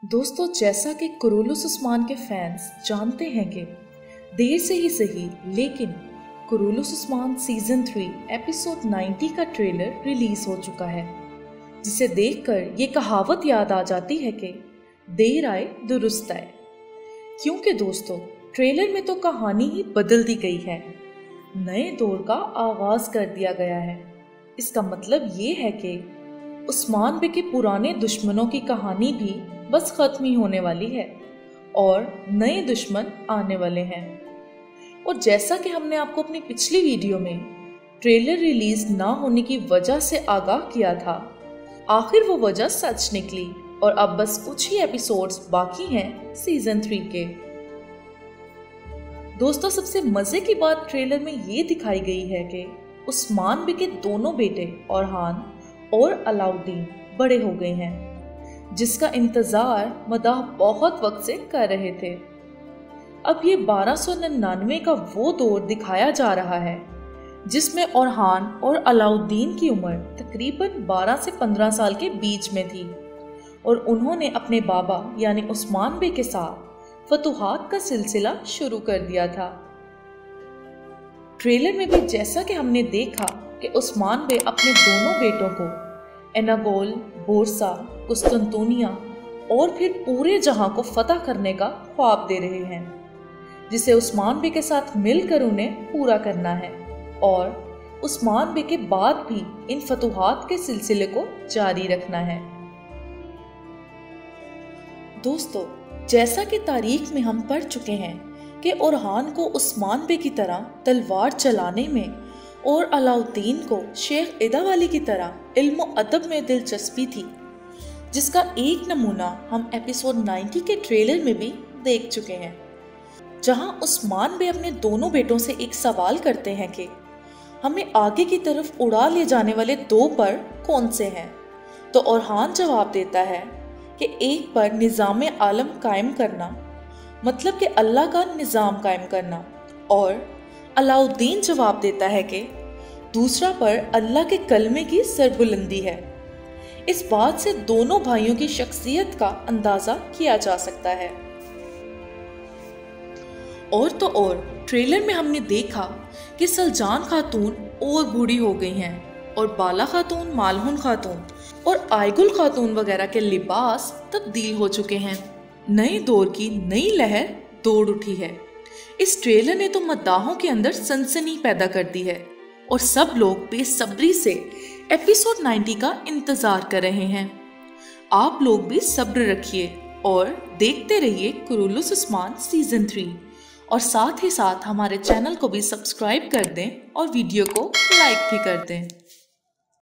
दोस्तों, जैसा कि कुरुलुस उस्मान के फैंस जानते हैं कि देर से ही सही लेकिन कुरुलुस उस्मान सीजन 3 एपिसोड 90 का ट्रेलर रिलीज हो चुका है, जिसे देखकर ये कहावत याद आ जाती है कि देर आए दुरुस्त आए। क्योंकि दोस्तों, ट्रेलर में तो कहानी ही बदल दी गई है, नए दौर का आगाज कर दिया गया है। इसका मतलब ये है कि उस्मान बे के पुराने दुश्मनों की कहानी भी बस खत्म ही होने वाली है और नए दुश्मन आने वाले हैं। और जैसा कि हमने आपको अपनी पिछली वीडियो में ट्रेलर रिलीज ना होने की वजह से आगाह किया था, आखिर वो वजह सच निकली और अब बस कुछ ही एपिसोड्स बाकी हैं सीजन 3 के। दोस्तों, सबसे मजे की बात ट्रेलर में ये दिखाई गई है कि उस्मान बे के दोनों बेटे औरहान और अलाउद्दीन बड़े हो गए हैं, जिसका इंतजार मदाह बहुत वक्त से कर रहे थे। अब ये 1299 का वो दौर दिखाया जा रहा है जिसमें औरहान और अलाउद्दीन की उम्र तकरीबन 12 से 15 साल के बीच में थी और उन्होंने अपने बाबा यानी उस्मान बे के साथ फतुहात का सिलसिला शुरू कर दिया था। ट्रेलर में भी जैसा कि हमने देखा कि उस्मान बे अपने दोनों बेटों को एनागोल, बोरसा, कुस्तुनतुनिया और फिर पूरे जहां को फतह करने का ख्वाब दे रहे हैं, जिसे उस्मान बे के साथ मिलकर उन्हें पूरा करना है और उस्मान बे के बाद भी इन फतुहात के सिलसिले को जारी रखना है। दोस्तों, जैसा कि तारीख में हम पढ़ चुके हैं कि औरहान को उस्मान बे की तरह तलवार चलाने में और अलाउद्दीन को शेख इदावाली की तरह इल्म अदब में दिलचस्पी थी, जिसका एक नमूना हम एपिसोड 90 के ट्रेलर में भी देख चुके हैं, जहां उस्मान बे अपने दोनों बेटों से एक सवाल करते हैं कि हमें आगे की तरफ उड़ा ले जाने वाले 2 पर कौन से हैं। तो औरहान जवाब देता है कि एक पर निज़ाम आलम कायम करना, मतलब कि अल्लाह का निज़ाम कायम करना, और अलाउद्दीन जवाब देता है कि दूसरा पर अल्लाह के कलमे की सरबुलंदी है। इस बात से दोनों भाइयों की शख्सियत का अंदाजा किया जा सकता है। और तो और ट्रेलर में हमने देखा कि सलजान खातून और बूढ़ी हो गई हैं और बाला खातून, मालहुन खातून और आयगुल खातून वगैरह के लिबास तब्दील हो चुके हैं। नए दौर की नई लहर दौड़ उठी है। इस ट्रेलर ने तो मद्दाहों के अंदर सनसनी पैदा कर दी है और सब लोग बेसब्री से एपिसोड 90 का इंतजार कर रहे हैं। आप लोग भी सब्र रखिए और देखते रहिए कुरुलुस उस्मान सीजन 3 और साथ ही साथ हमारे चैनल को भी सब्सक्राइब कर दें और वीडियो को लाइक भी कर दें।